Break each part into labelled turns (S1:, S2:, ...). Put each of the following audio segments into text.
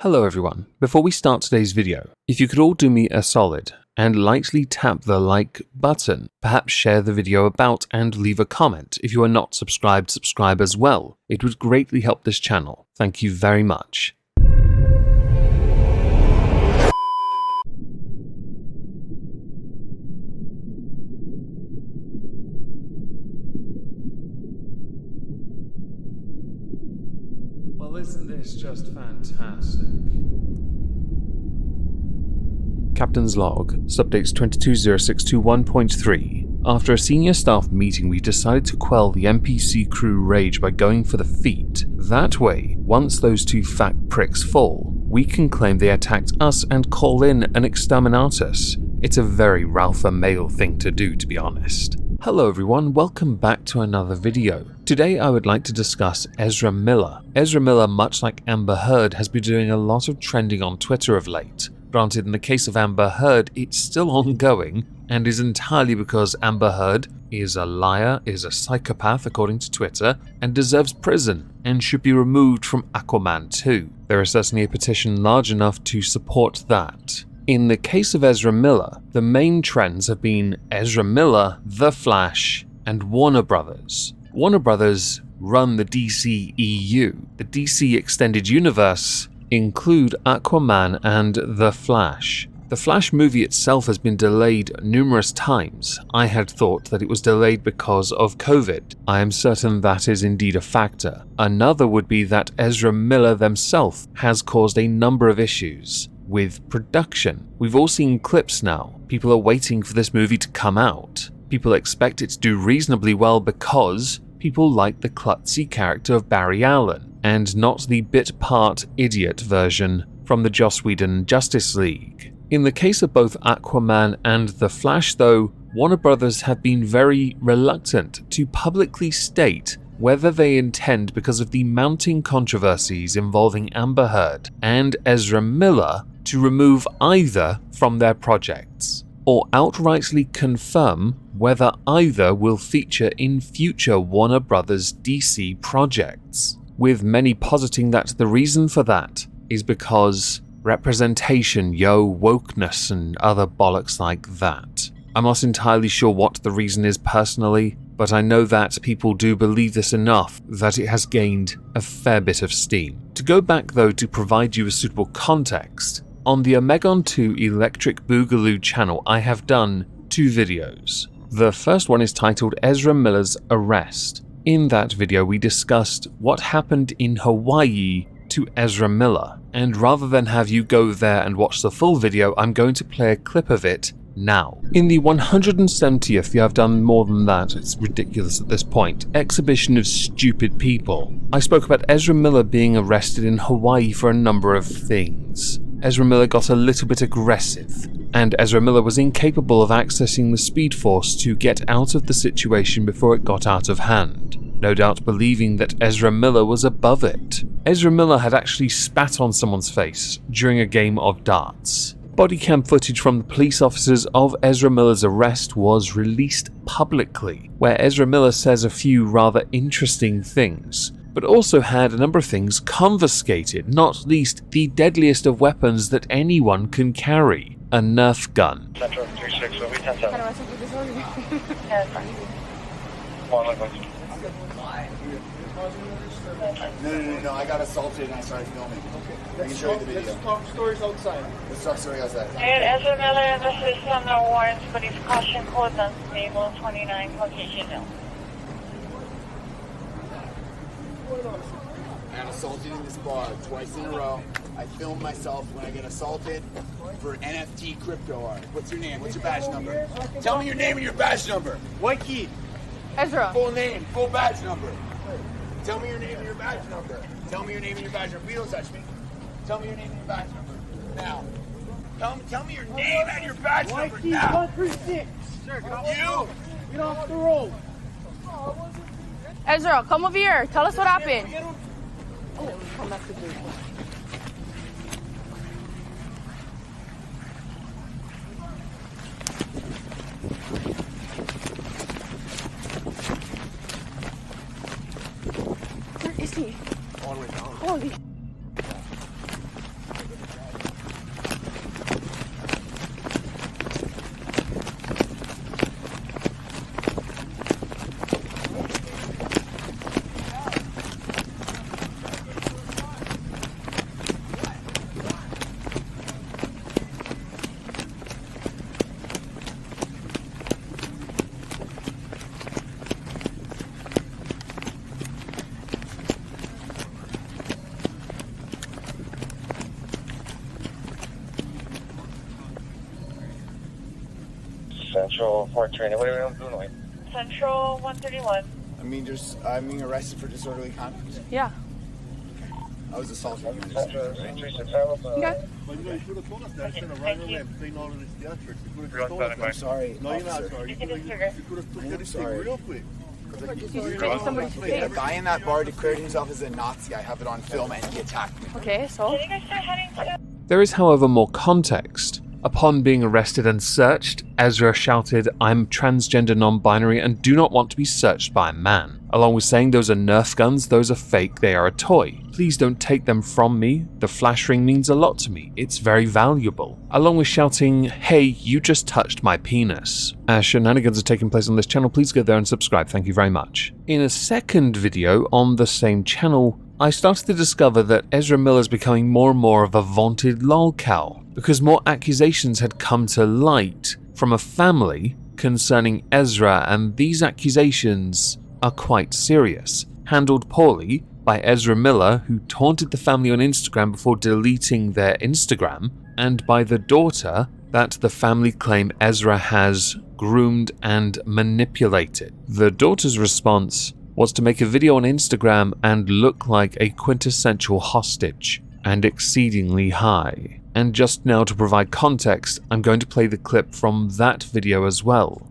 S1: Hello everyone, before we start today's video, if you could all do me a solid and lightly tap the like button, perhaps share the video about and leave a comment. If you are not subscribed, subscribe as well. It would greatly help this channel. Thank you very much. Well, isn't this just fantastic? Captain's log, subdates 220621.3. After a senior staff meeting, we decided to quell the NPC crew rage by going for the feet. That way, once those two fat pricks fall, we can claim they attacked us and call in an exterminatus. It's a very Ralph male thing to do, to be honest. Hello everyone, welcome back to another video. Today I would like to discuss Ezra Miller. Ezra Miller, much like Amber Heard, has been doing a lot of trending on Twitter of late. Granted, in the case of Amber Heard, it's still ongoing, and is entirely because Amber Heard is a liar, is a psychopath according to Twitter, and deserves prison, and should be removed from Aquaman 2. There is certainly a petition large enough to support that. In the case of Ezra Miller, the main trends have been Ezra Miller, The Flash, and Warner Brothers. Warner Brothers run the DC EU. The DC Extended Universe include Aquaman and The Flash. The Flash movie itself has been delayed numerous times. I had thought that it was delayed because of COVID. I am certain that is indeed a factor. Another would be that Ezra Miller themselves has caused a number of issues with production. We've all seen clips now. People are waiting for this movie to come out. People expect it to do reasonably well because people like the klutzy character of Barry Allen, and not the bit-part idiot version from the Joss Whedon Justice League. In the case of both Aquaman and The Flash though, Warner Brothers have been very reluctant to publicly state whether they intend, because of the mounting controversies involving Amber Heard and Ezra Miller, to remove either from their projects, or outrightly confirm whether either will feature in future Warner Brothers DC projects, with many positing that the reason for that is because representation, wokeness and other bollocks like that. I'm not entirely sure what the reason is personally, but I know that people do believe this enough that it has gained a fair bit of steam. To go back though to provide you with suitable context, on the Omegon 2 Electric Boogaloo channel I have done 2 videos. The first one is titled Ezra Miller's Arrest. In that video we discussed what happened in Hawaii to Ezra Miller, and rather than have you go there and watch the full video, I'm going to play a clip of it now. In the 170th, I've done more than that, it's ridiculous at this point, exhibition of stupid people, I spoke about Ezra Miller being arrested in Hawaii for a number of things. Ezra Miller got a little bit aggressive, and Ezra Miller was incapable of accessing the Speed Force to get out of the situation before it got out of hand, no doubt believing that Ezra Miller was above it. Ezra Miller had actually spat on someone's face during a game of darts. Bodycam footage from the police officers of Ezra Miller's arrest was released publicly, where Ezra Miller says a few rather interesting things, but also had a number of things confiscated, not least the deadliest of weapons that anyone can carry, a Nerf gun.
S2: Central 36, will be 10-7.
S3: No, I got assaulted and I started filming. I can show you the video.
S2: Let's talk stories outside.
S3: Let's talk story outside.
S4: Ezra Miller, this is no warrants, but he's caution code unstable, 29 Caucasian Hill.
S3: I got assaulted in this bar twice in a row. I film myself when I get assaulted for NFT crypto art. What's your name? What's your badge number? Tell me your name and your badge number. White key.
S4: Ezra.
S3: Full name, full badge number. Tell me your name and your badge number. Tell me your name and your badge number. Please don't touch me. Tell me your name and your badge number. Now. Tell me your name and your badge number now.
S2: 136. Sir,
S3: You.
S2: get off the road.
S4: Ezra, come over here. Tell us what happened.
S2: Come back to the
S4: Where is he?
S3: All the way down.
S4: Holy.
S5: Central 420. What are we doing?
S4: Central 131.
S3: I'm being arrested for disorderly conduct.
S2: Yeah.
S3: I was assaulted.
S2: Okay.
S6: But you could have told us that instead of running away and playing all of this theatrics. You could have told us
S3: I'm
S6: that.
S3: sorry.
S6: No, you're not
S3: officer.
S6: sorry.
S4: You can just
S6: You could have took this thing
S3: sorry.
S6: real quick.
S2: Somebody's
S3: The
S2: face.
S3: guy in that bar declared himself as a Nazi. I have it on film, and he attacked me.
S2: Okay, so
S4: Can you guys start heading to?
S1: There is, however, more context. Upon being arrested and searched, Ezra shouted, "I'm transgender non-binary and do not want to be searched by a man," along with saying those are Nerf guns, those are fake, they are a toy. Please don't take them from me. The flash ring means a lot to me. It's very valuable. Along with shouting, "Hey, you just touched my penis." As shenanigans are taking place on this channel, please go there and subscribe. Thank you very much. In a second video on the same channel, I started to discover that Ezra Miller is becoming more and more of a vaunted lolcow, because more accusations had come to light from a family concerning Ezra, and these accusations are quite serious, handled poorly by Ezra Miller, who taunted the family on Instagram before deleting their Instagram, and by the daughter that the family claim Ezra has groomed and manipulated. The daughter's response was to make a video on Instagram and look like a quintessential hostage, and exceedingly high. And just now, to provide context, I'm going to play the clip from that video as well.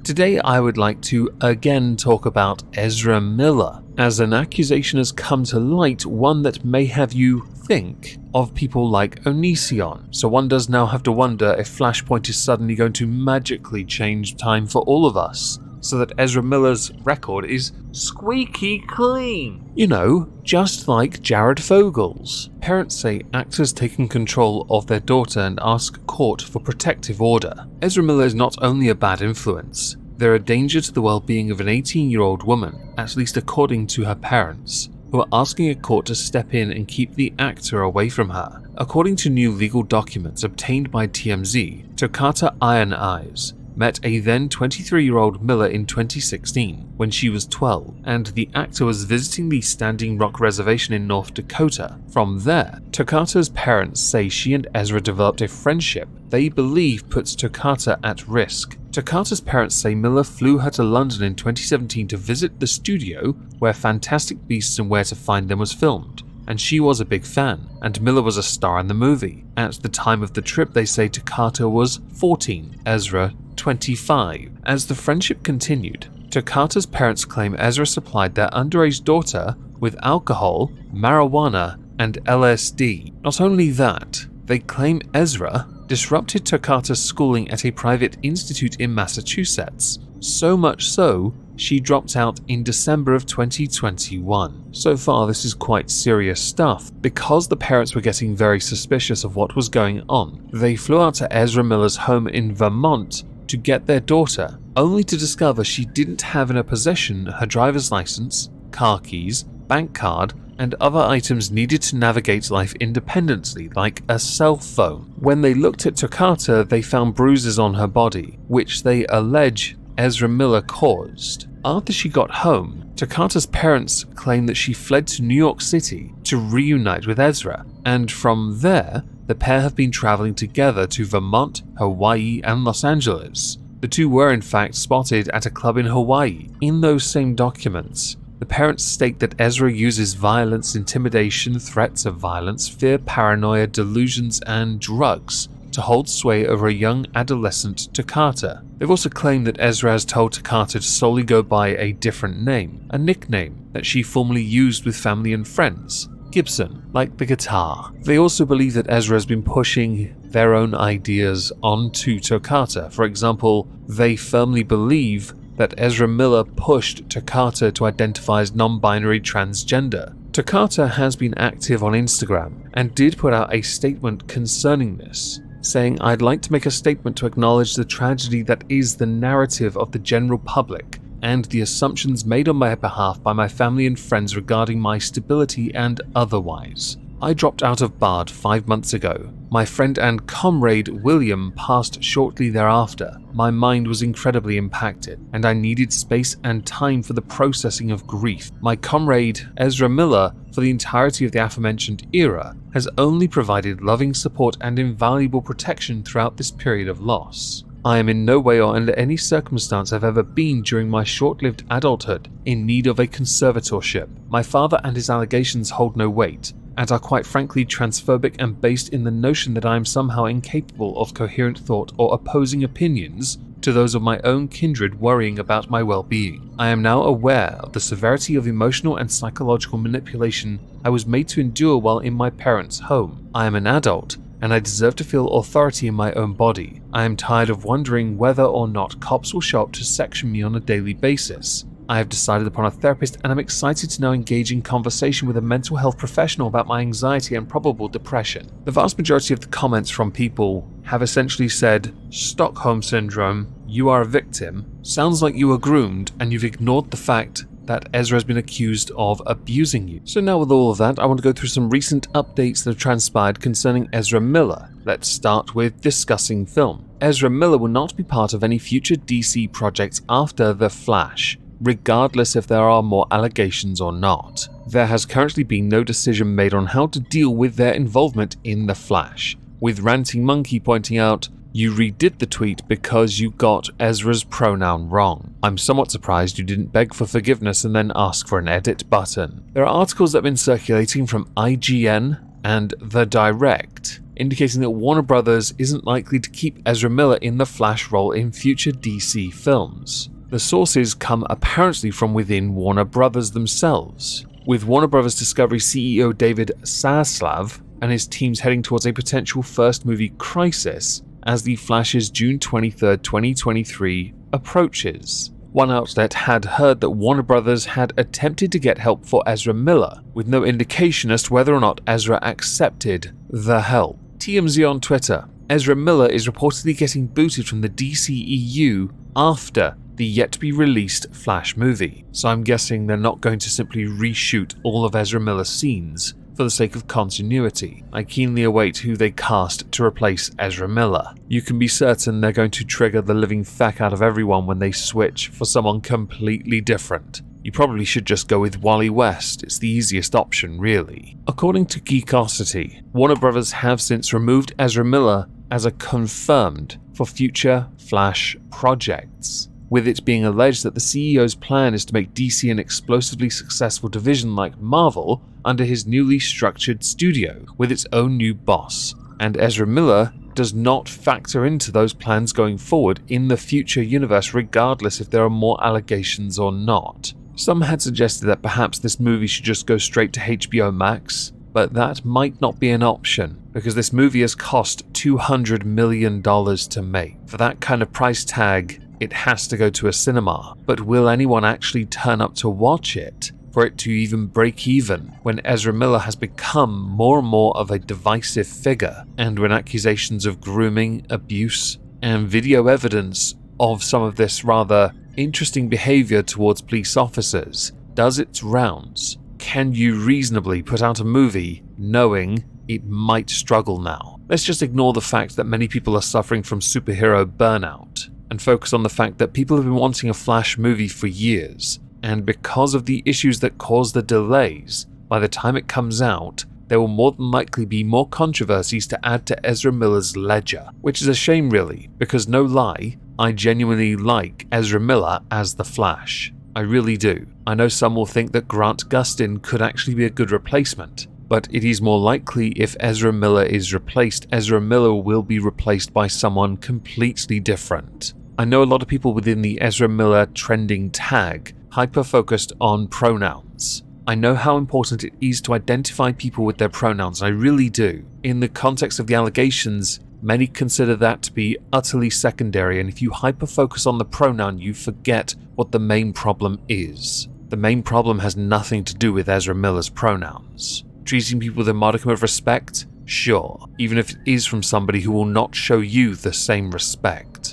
S1: Today I would like to again talk about Ezra Miller, as an accusation has come to light, one that may have you think of people like Onision. So one does now have to wonder if Flashpoint is suddenly going to magically change time for all of us, so that Ezra Miller's record is squeaky clean. You know, just like Jared Fogel's. Parents say actors taking control of their daughter and ask court for protective order. Ezra Miller is not only a bad influence, they're a danger to the well-being of an 18-year-old woman, at least according to her parents, who are asking a court to step in and keep the actor away from her. According to new legal documents obtained by TMZ, Toccata Iron Eyes met a then 23-year-old Miller in 2016 when she was 12, and the actor was visiting the Standing Rock Reservation in North Dakota. From there, Toccata's parents say she and Ezra developed a friendship they believe puts Toccata at risk. Toccata's parents say Miller flew her to London in 2017 to visit the studio where Fantastic Beasts and Where to Find Them was filmed, and she was a big fan, and Miller was a star in the movie. At the time of the trip, they say Toccata was 14, Ezra 25. As the friendship continued, Toccata's parents claim Ezra supplied their underage daughter with alcohol, marijuana, and LSD. Not only that, they claim Ezra disrupted Toccata's schooling at a private institute in Massachusetts, so much so she dropped out in December of 2021. So far, this is quite serious stuff. Because the parents were getting very suspicious of what was going on, they flew out to Ezra Miller's home in Vermont to get their daughter, only to discover she didn't have in her possession her driver's license, car keys, bank card, and other items needed to navigate life independently, like a cell phone. When they looked at Toccata, they found bruises on her body, which they allege Ezra Miller caused. After she got home, Toccata's parents claim that she fled to New York City to reunite with Ezra, and from there, the pair have been traveling together to Vermont, Hawaii, and Los Angeles. The two were in fact spotted at a club in Hawaii. In those same documents, the parents state that Ezra uses violence, intimidation, threats of violence, fear, paranoia, delusions, and drugs to hold sway over a young adolescent Toccata. They've also claimed that Ezra has told Toccata to solely go by a different name, a nickname that she formerly used with family and friends, Gibson, like the guitar. They also believe that Ezra has been pushing their own ideas onto Toccata. For example, they firmly believe that Ezra Miller pushed Toccata to identify as non-binary transgender. Toccata has been active on Instagram and did put out a statement concerning this, saying, "I'd like to make a statement to acknowledge the tragedy that is the narrative of the general public and the assumptions made on my behalf by my family and friends regarding my stability and otherwise. I dropped out of Bard 5 months ago. My friend and comrade William passed shortly thereafter. My mind was incredibly impacted, and I needed space and time for the processing of grief. My comrade Ezra Miller, for the entirety of the aforementioned era, has only provided loving support and invaluable protection throughout this period of loss. I am in no way or under any circumstance have ever been during my short-lived adulthood in need of a conservatorship. My father and his allegations hold no weight, and are quite frankly transphobic and based in the notion that I am somehow incapable of coherent thought or opposing opinions to those of my own kindred worrying about my well-being. I am now aware of the severity of emotional and psychological manipulation I was made to endure while in my parents' home. I am an adult, and I deserve to feel authority in my own body. I am tired of wondering whether or not cops will show up to section me on a daily basis. I have decided upon a therapist, and I'm excited to now engage in conversation with a mental health professional about my anxiety and probable depression. The vast majority of the comments from people have essentially said, Stockholm Syndrome, you are a victim, sounds like you were groomed and you've ignored the fact that Ezra has been accused of abusing you. So now with all of that, I want to go through some recent updates that have transpired concerning Ezra Miller. Let's start with discussing film. Ezra Miller will not be part of any future DC projects after The Flash, regardless if there are more allegations or not. There has currently been no decision made on how to deal with their involvement in The Flash, with Ranting Monkey pointing out, you redid the tweet because you got Ezra's pronoun wrong. I'm somewhat surprised you didn't beg for forgiveness and then ask for an edit button. There are articles that have been circulating from IGN and The Direct, indicating that Warner Brothers isn't likely to keep Ezra Miller in the Flash role in future DC films. The sources come apparently from within Warner Brothers themselves, with Warner Brothers Discovery CEO David Zaslav and his teams heading towards a potential first movie crisis as The Flash's June 23, 2023 approaches. One outlet had heard that Warner Brothers had attempted to get help for Ezra Miller, with no indication as to whether or not Ezra accepted the help. TMZ on Twitter, Ezra Miller is reportedly getting booted from the DCEU after the yet-to-be-released Flash movie, so I'm guessing they're not going to simply reshoot all of Ezra Miller's scenes for the sake of continuity. I keenly await who they cast to replace Ezra Miller. You can be certain they're going to trigger the living feck out of everyone when they switch for someone completely different. You probably should just go with Wally West, it's the easiest option really. According to Geekosity, Warner Brothers have since removed Ezra Miller as a confirmed for future Flash projects, with it being alleged that the CEO's plan is to make DC an explosively successful division like Marvel under his newly structured studio with its own new boss, and Ezra Miller does not factor into those plans going forward in the future universe regardless if there are more allegations or not. Some had suggested that perhaps this movie should just go straight to HBO Max, but that might not be an option because this movie has cost $200 million to make. For that kind of price tag, it has to go to a cinema, but will anyone actually turn up to watch it for it to even break even when Ezra Miller has become more and more of a divisive figure, and when accusations of grooming, abuse, and video evidence of some of this rather interesting behavior towards police officers does its rounds? Can you reasonably put out a movie knowing it might struggle now? Let's just ignore the fact that many people are suffering from superhero burnout and focus on the fact that people have been wanting a Flash movie for years, and because of the issues that cause the delays, by the time it comes out, there will more than likely be more controversies to add to Ezra Miller's ledger, which is a shame really, because no lie, I genuinely like Ezra Miller as the Flash. I really do. I know some will think that Grant Gustin could actually be a good replacement, but it is more likely if Ezra Miller is replaced, Ezra Miller will be replaced by someone completely different. I know a lot of people within the Ezra Miller trending tag hyper-focused on pronouns. I know how important it is to identify people with their pronouns, I really do. In the context of the allegations, many consider that to be utterly secondary, and if you hyper-focus on the pronoun, you forget what the main problem is. The main problem has nothing to do with Ezra Miller's pronouns. Treating people with a modicum of respect? Sure, even if it is from somebody who will not show you the same respect.